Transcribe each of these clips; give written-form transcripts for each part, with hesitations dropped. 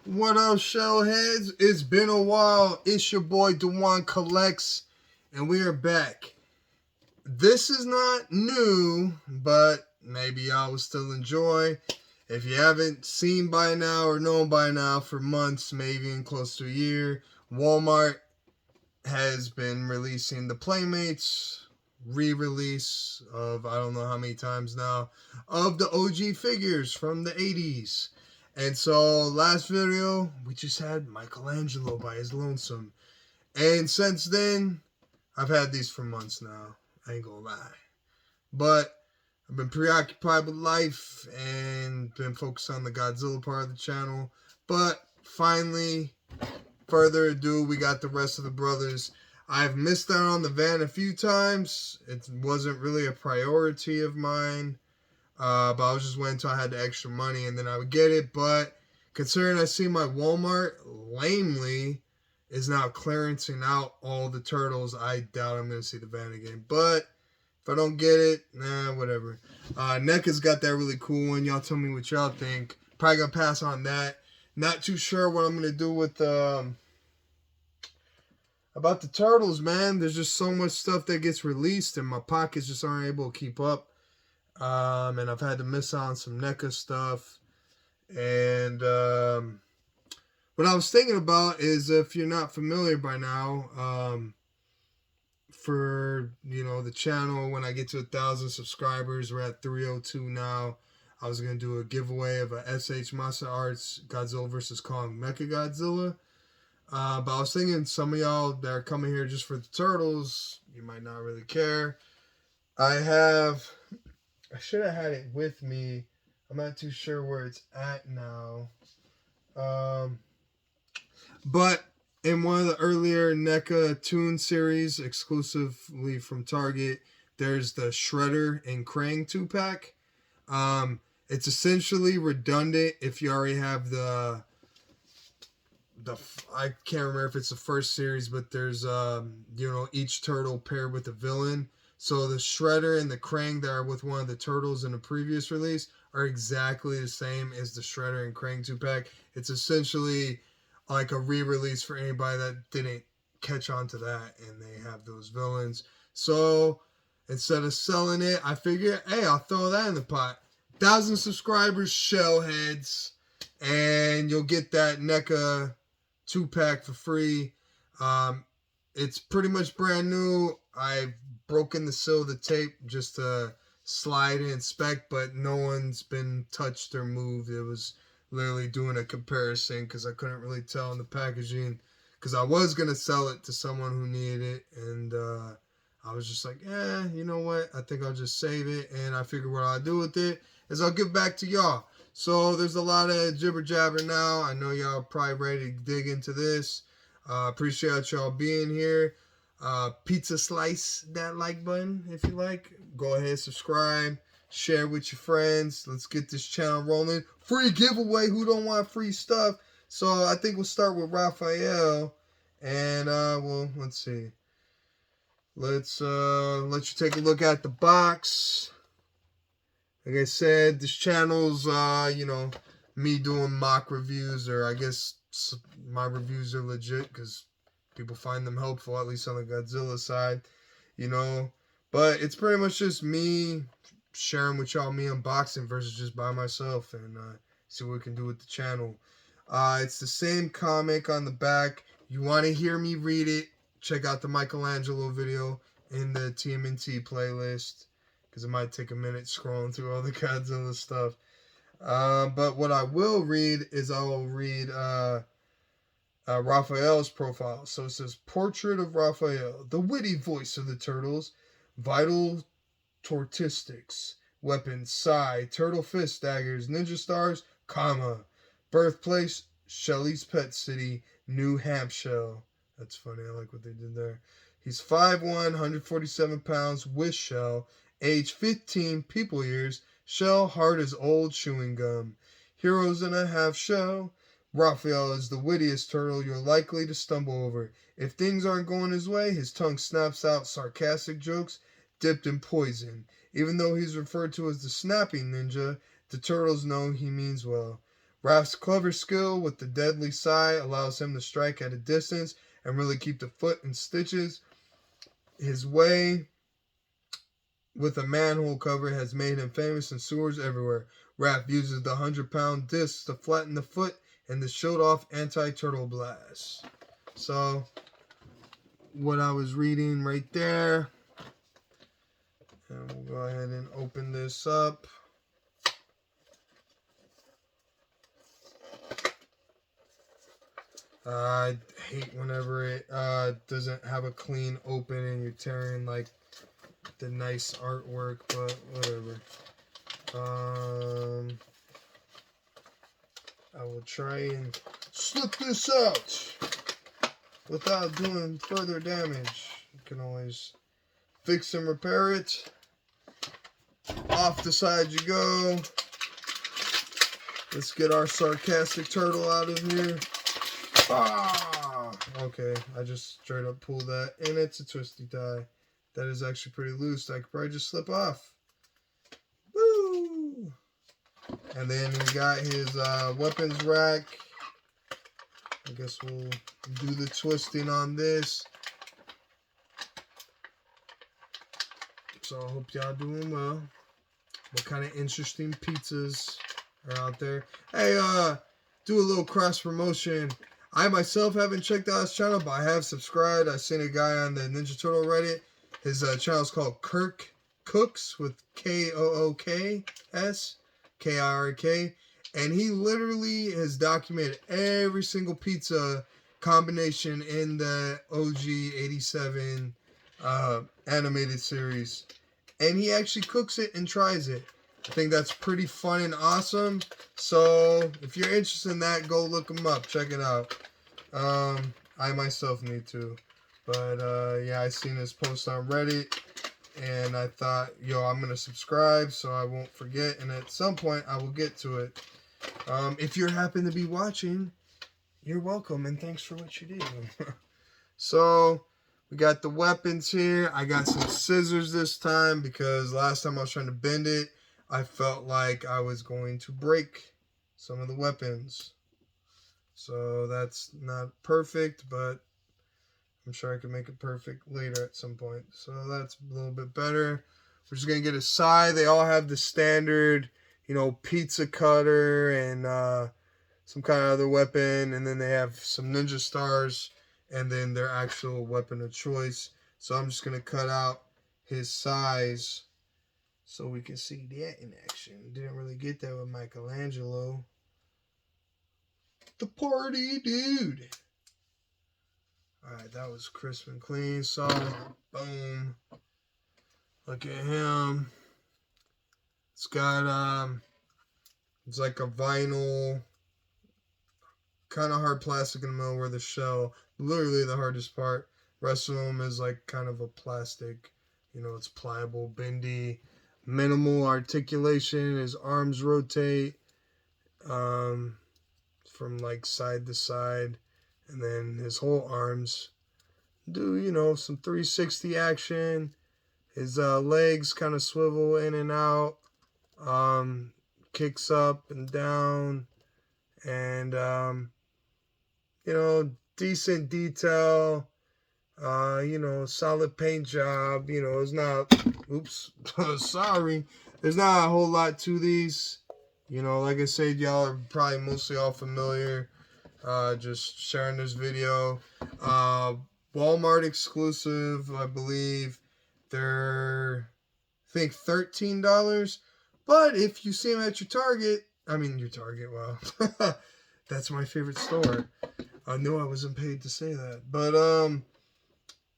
What up, shellheads? It's been a while. It's your boy Dewan Collects, and we are back. This is not new, but maybe y'all will still enjoy. If you haven't seen by now or known by now for months, maybe even close to a year, Walmart has been releasing the Playmates re-release of I don't know how many times now of the OG figures from the 80s. And so last video we just had Michelangelo by his lonesome. And since then I've had these for months now. I ain't gonna lie. But I've been preoccupied with life and been focused on the Godzilla part of the channel. But finally, further ado, we got the rest of the brothers. I've missed out on the van a few times. It wasn't really a priority of mine. But I was just waiting until I had the extra money and then I would get it. But considering I see my Walmart lamely is now clearancing out all the turtles, I doubt I'm going to see the van again. But if I don't get it, whatever. NECA's got that really cool one. Y'all tell me what y'all think. Probably going to pass on that. Not too sure what I'm going to do with about the turtles, man. There's just so much stuff that gets released and my pockets just aren't able to keep up. And I've had to miss out on some NECA stuff. And what I was thinking about is, if you're not familiar by now, for the channel, when I get to 1,000 subscribers, we're at 302 now. I was gonna do a giveaway of a SH Masa Arts Godzilla vs. Kong Mecha Godzilla. But I was thinking some of y'all that are coming here just for the turtles, you might not really care. I should have had it with me. I'm not too sure where it's at now. But in one of the earlier NECA Toon series, exclusively from Target, there's the Shredder and Krang 2-pack. It's essentially redundant if you already have the I can't remember if it's the first series, but there's each turtle paired with a villain. So the Shredder and the Krang that are with one of the turtles in the previous release are exactly the same as the Shredder and Krang 2-pack. It's essentially like a re-release for anybody that didn't catch on to that and they have those villains. So instead of selling it, I figured, hey, I'll throw that in the pot. 1,000 subscribers, shellheads, and you'll get that NECA 2-pack for free. It's pretty much brand new. I've broken the seal of the tape just to slide and inspect, but no one's been touched or moved. It was literally doing a comparison because I couldn't really tell in the packaging, because I was going to sell it to someone who needed it, and I was just like, you know what, I think I'll just save it. And I figured what I'll do with it is I'll give back to y'all. So there's a lot of jibber jabber now. I know y'all probably ready to dig into this. Appreciate y'all being here. Pizza slice that like button if you like. Go ahead, subscribe, share with your friends. Let's get this channel rolling. Free giveaway. Who don't want free stuff? So I think we'll start with Raphael. And let's see. Let's let you take a look at the box. Like I said, this channel's me doing mock reviews, or I guess my reviews are legit because people find them helpful, at least on the Godzilla side, But it's pretty much just me sharing with y'all, me unboxing versus just by myself, and see what we can do with the channel. It's the same comic on the back. You want to hear me read it, check out the Michelangelo video in the TMNT playlist, because it might take a minute scrolling through all the Godzilla stuff. But what I will read is I'll read Raphael's profile. So it says, Portrait of Raphael, the witty voice of the turtles, vital tortistics, weapons, sai, turtle fist daggers, ninja stars, comma, birthplace, Shelley's Pet City, New Hampshire. That's funny, I like what they did there. He's 5'1", 147 pounds, with shell, age 15, people years, shell hard as old chewing gum, heroes in a half shell. Raphael is the wittiest turtle you're likely to stumble over. If things aren't going his way, his tongue snaps out sarcastic jokes dipped in poison. Even though he's referred to as the snapping ninja, the turtles know he means well. Raph's clever skill with the deadly sai allows him to strike at a distance and really keep the foot in stitches. His way with a manhole cover has made him famous in sewers everywhere. Raph uses the 100-pound disc to flatten the foot and the showed-off anti-turtle blast. So, what I was reading right there. And we'll go ahead and open this up. I hate whenever it doesn't have a clean open and you're tearing like the nice artwork, but whatever. I will try and slip this out without doing further damage. You can always fix and repair it. Off the side you go. Let's get our sarcastic turtle out of here. Ah! Okay, I just straight up pulled that, and it's a twisty tie. That is actually pretty loose. I could probably just slip off. Woo! And then we got his weapons rack. I guess we'll do the twisting on this. So I hope y'all doing well. What kind of interesting pizzas are out there? Hey, do a little cross promotion. I myself haven't checked out his channel, but I have subscribed. I seen a guy on the Ninja Turtle Reddit. His channel is called Kirk Cooks with Kooks, Kirk, and he literally has documented every single pizza combination in the OG 87 animated series, and he actually cooks it and tries it. I think that's pretty fun and awesome. So if you're interested in that, go look him up. Check it out. I myself need to. But yeah, I seen his post on Reddit. And I thought, yo, I'm going to subscribe so I won't forget. And at some point, I will get to it. If you happen to be watching, you're welcome. And thanks for what you do. So, we got the weapons here. I got some scissors this time because last time I was trying to bend it, I felt like I was going to break some of the weapons. So that's not perfect, but I'm sure I can make it perfect later at some point. So that's a little bit better. We're just going to get a side. They all have the standard, you know, pizza cutter and some kind of other weapon. And then they have some ninja stars and then their actual weapon of choice. So I'm just going to cut out his size so we can see that in action. Didn't really get that with Michelangelo. The party dude. Alright, that was crisp and clean. Solid. Boom. Look at him. It's got, it's like a vinyl, kind of hard plastic in the middle where the shell, literally the hardest part. Rest of them is like kind of a plastic, you know, it's pliable, bendy, minimal articulation. His arms rotate from like side to side, and then his whole arms do, you know, some 360 action. His legs kind of swivel in and out, kicks up and down, and you know, decent detail. You know, solid paint job. You know, it's not, oops, sorry. There's not a whole lot to these. You know, like I said, y'all are probably mostly all familiar. Just sharing this video. Walmart exclusive, I believe. They're, I think, $13. But if you see them at your Target, wow. That's my favorite store. I knew I wasn't paid to say that. But,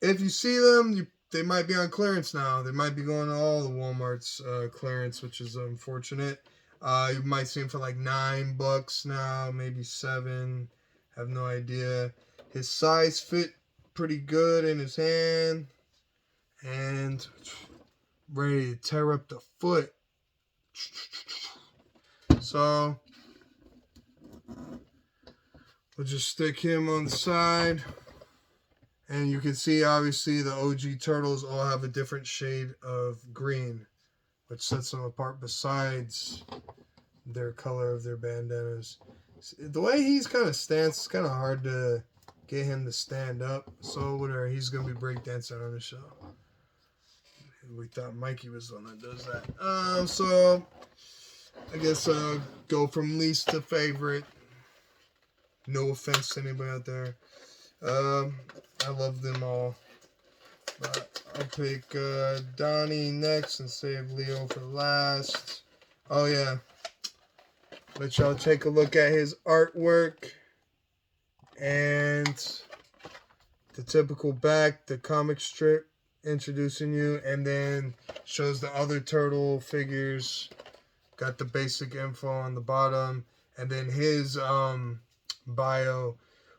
if you see them, they might be on clearance now. They might be going to all the Walmart's clearance, which is unfortunate. You might see them for like $9 now, maybe $7. Have no idea. His size fit pretty good in his hand. And ready to tear up the foot. So, we'll just stick him on the side. And you can see, obviously, the OG turtles all have a different shade of green, which sets them apart besides their color of their bandanas. The way he's kind of stands, it's kind of hard to get him to stand up. So whatever, he's gonna be breakdancing on the show. We thought Mikey was the one that does that. So I guess go from least to favorite. No offense to anybody out there. I love them all. But I'll pick Donnie next and save Leo for last. Oh yeah. Let y'all take a look at his artwork. And the typical back, the comic strip introducing you, and then shows the other turtle figures. Got the basic info on the bottom, and then his bio.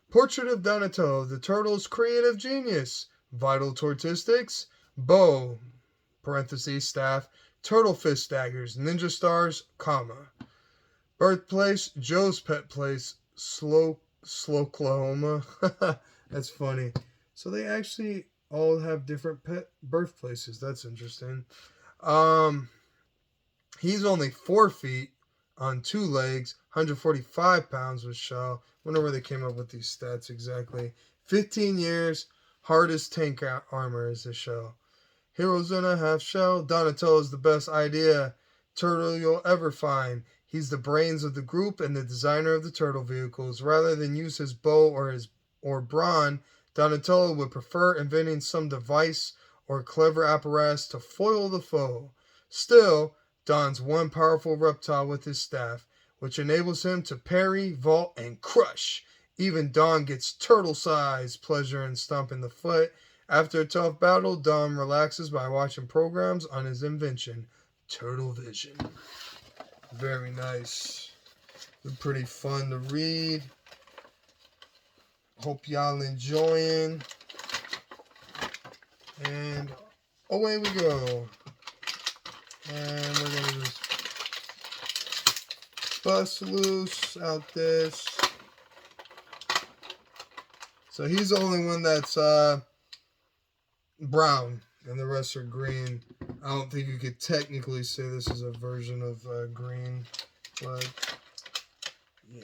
Portrait of Donatello, the turtle's creative genius. Vital tortistics, bow, parentheses, staff, turtle fist daggers, ninja stars, comma. Birthplace, Joe's pet place, Sloclahoma. That's funny. So they actually all have different pet birthplaces. That's interesting. He's only 4 feet on 2 legs, 145 pounds with shell. Wonder where they came up with these stats exactly. 15 years, hardest tank armor is the shell. Heroes in a half shell. Donatello is the best idea turtle you'll ever find. He's the brains of the group and the designer of the turtle vehicles. Rather than use his bow or brawn, Donatello would prefer inventing some device or clever apparatus to foil the foe. Still, Don's one powerful reptile with his staff, which enables him to parry, vault, and crush. Even Don gets turtle-sized pleasure in stomping the foot. After a tough battle, Don relaxes by watching programs on his invention, Turtle Vision. Very nice. They're pretty fun to read. Hope y'all enjoying. And away we go. And we're going to just bust loose out this. So he's the only one that's brown, and the rest are green. I don't think you could technically say this is a version of green, but yeah,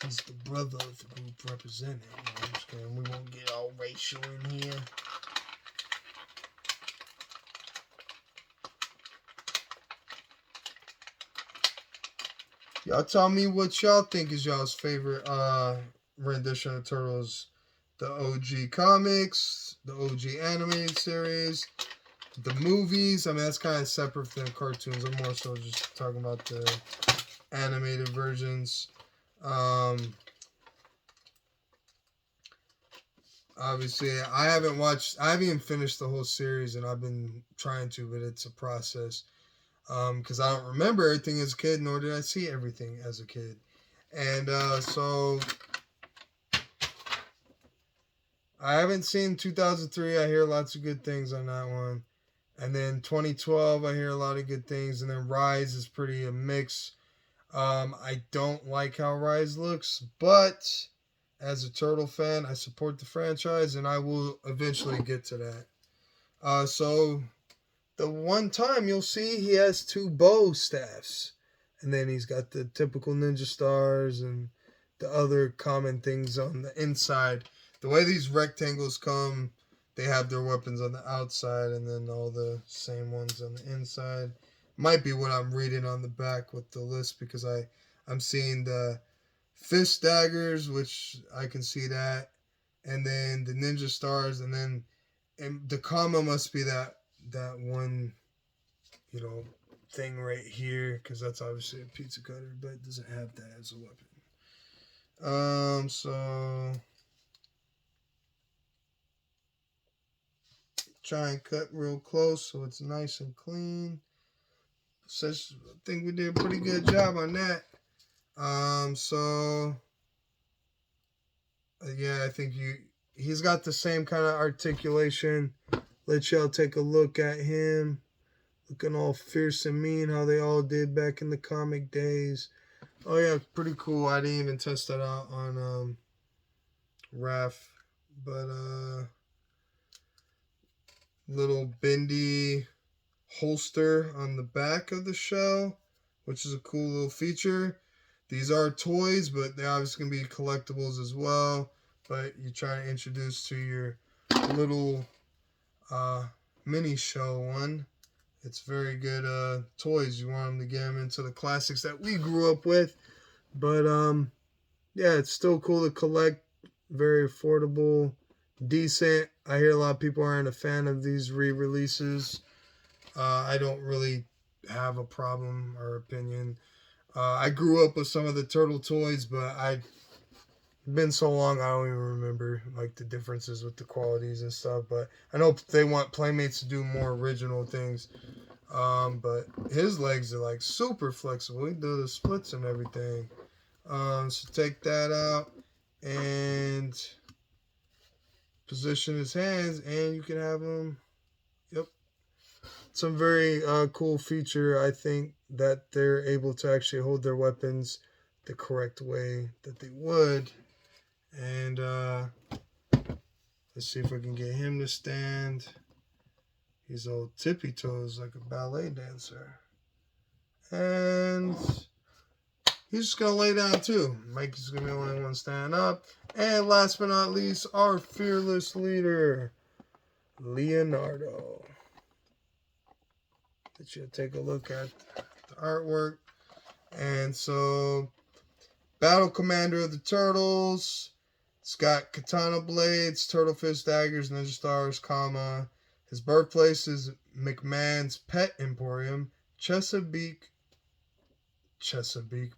he's the brother of the group representing. I'm just kidding. We won't get all racial in here. Y'all tell me what y'all think is y'all's favorite rendition of Turtles. The OG comics, the OG animated series, the movies. I mean, that's kind of separate from the cartoons. I'm more so just talking about the animated versions. Obviously, I haven't even finished the whole series, and I've been trying to, but it's a process. Because I don't remember everything as a kid, nor did I see everything as a kid. And so I haven't seen 2003. I hear lots of good things on that one. And then 2012, I hear a lot of good things. And then Rise is pretty a mix. I don't like how Rise looks, but as a Turtle fan, I support the franchise, and I will eventually get to that. So the one time you'll see he has 2 bow staffs. And then he's got the typical ninja stars and the other common things on the inside. The way these rectangles come, they have their weapons on the outside and then all the same ones on the inside. Might be what I'm reading on the back with the list, because I'm seeing the fist daggers, which I can see that, and then the ninja stars, and then the comma must be that one, thing right here, because that's obviously a pizza cutter, but it doesn't have that as a weapon. So try and cut real close so it's nice and clean. So I think we did a pretty good job on that. So yeah, I think he's got the same kind of articulation. Let y'all take a look at him. Looking all fierce and mean, how they all did back in the comic days. Oh yeah, pretty cool. I didn't even test that out on Raph. But little bendy holster on the back of the shell, which is a cool little feature. These are toys, but they're obviously going to be collectibles as well. But you try to introduce to your little mini show one. It's very good toys. You want them to get them into the classics that we grew up with. But yeah, it's still cool to collect. Very affordable, decent. I hear a lot of people aren't a fan of these re-releases. I don't really have a problem or opinion. I grew up with some of the turtle toys, but I've been so long I don't even remember like the differences with the qualities and stuff. But I know they want Playmates to do more original things. But his legs are like super flexible. He does the splits and everything. So take that out and position his hands, and you can have him. Yep. Some very cool feature, I think, that they're able to actually hold their weapons the correct way that they would. And let's see if we can get him to stand. He's all tippy toes like a ballet dancer. And he's just going to lay down too. Mikey's going to be the only one standing up. And last but not least, our fearless leader, Leonardo. Let you take a look at the artwork. And so, Battle Commander of the Turtles. It's got katana blades, turtle fist daggers, ninja stars, comma. His birthplace is McMahon's Pet Emporium, Chesapeake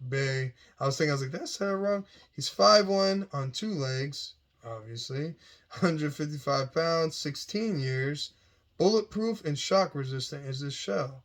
Bay. I was like, that said it wrong. He's 5'1" on 2 legs, obviously. 155 pounds, 16 years. Bulletproof and shock resistant is his shell.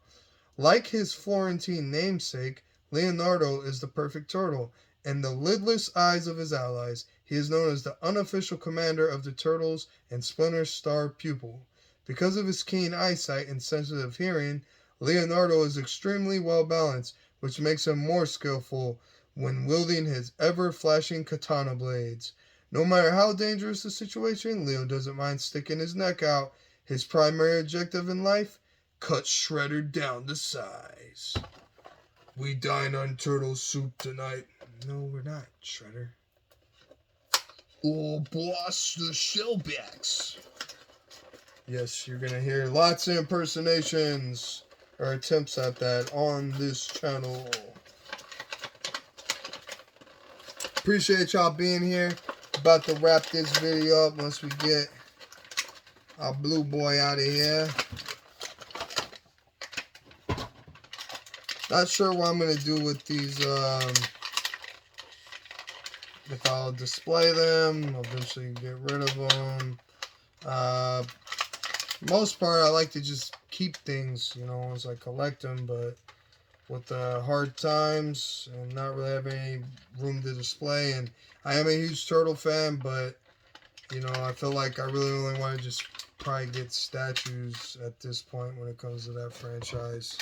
Like his Florentine namesake, Leonardo is the perfect turtle. And the lidless eyes of his allies, he is known as the unofficial commander of the Turtles and Splinter's star pupil. Because of his keen eyesight and sensitive hearing, Leonardo is extremely well balanced, which makes him more skillful when wielding his ever-flashing katana blades. No matter how dangerous the situation, Leo doesn't mind sticking his neck out. His primary objective in life? Cut Shredder down to size. We dine on turtle soup tonight. No, we're not, Shredder. Oh, boss, the shellbacks. Yes, you're going to hear lots of impersonations or attempts at that on this channel. Appreciate y'all being here. About to wrap this video up once we get our blue boy out of here. Not sure what I'm going to do with these, if I'll display them, I'll eventually get rid of them. Most part, I like to just keep things, you know, once I collect them, but with the hard times and not really having any room to display, and I am a huge turtle fan, but, you know, I feel like I really only want to just probably get statues at this point when it comes to that franchise.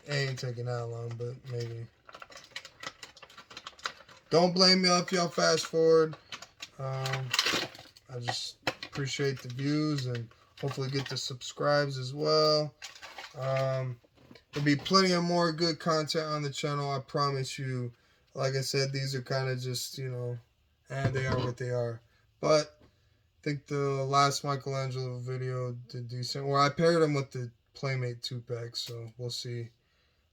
It ain't taking that long, but maybe. Don't blame me if y'all fast forward. I just appreciate the views and hopefully get the subscribes as well. There'll be plenty of more good content on the channel, I promise you. Like I said, these are kind of just, you know, and they are what they are. But I think the last Michelangelo video did decent. Or I paired them with the Playmate 2-pack, so we'll see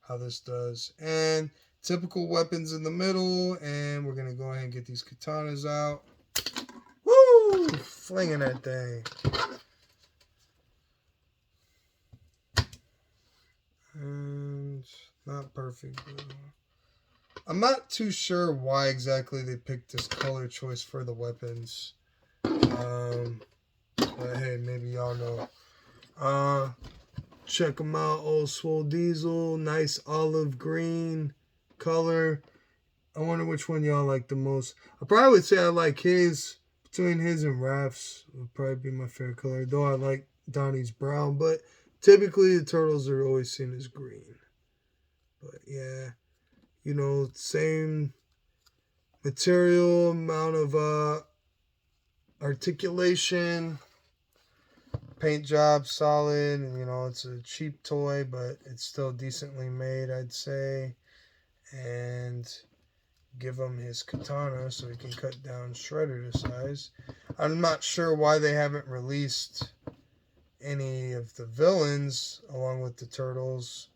how this does. And typical weapons in the middle, and we're going to go ahead and get these katanas out. Woo! Flinging that thing. And not perfect, but I'm not too sure why exactly they picked this color choice for the weapons. But hey, maybe y'all know. Check them out. Old Swole Diesel, nice olive green color. I wonder which one y'all like the most. I probably would say I like his. Between his and Raph's would probably be my favorite color. Though I like Donnie's brown, but typically the turtles are always seen as green. But yeah, you know, same material, amount of articulation, paint job solid, and you know, it's a cheap toy, but it's still decently made, I'd say. And give him his katana so he can cut down Shredder to size. I'm not sure why they haven't released any of the villains along with the turtles,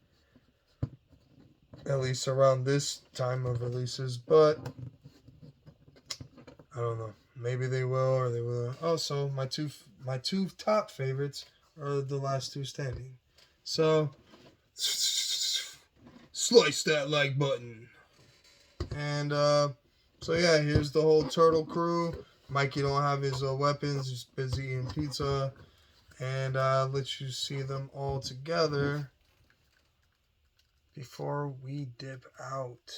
at least around this time of releases, but I don't know. Maybe they will, or they will. Also, my two top favorites are the last two standing. So slice that like button. And so yeah, here's the whole turtle crew. Mikey don't have his weapons; he's busy eating pizza. And I'll let you see them all together before we dip out.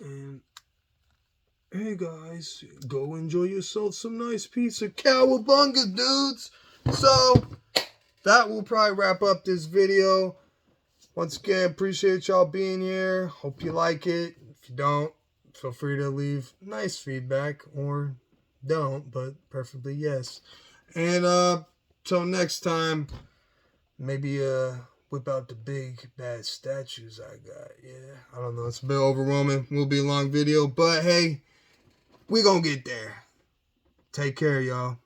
And hey guys, go enjoy yourself some nice pizza. Cowabunga, dudes! So that will probably wrap up this video. Once again, appreciate y'all being here. Hope you like it. If you don't, feel free to leave nice feedback, or don't, but preferably yes. And till next time, maybe whip out the big bad statues I got. Yeah, I don't know. It's a bit overwhelming. Will be a long video, but hey, we gonna get there. Take care, y'all.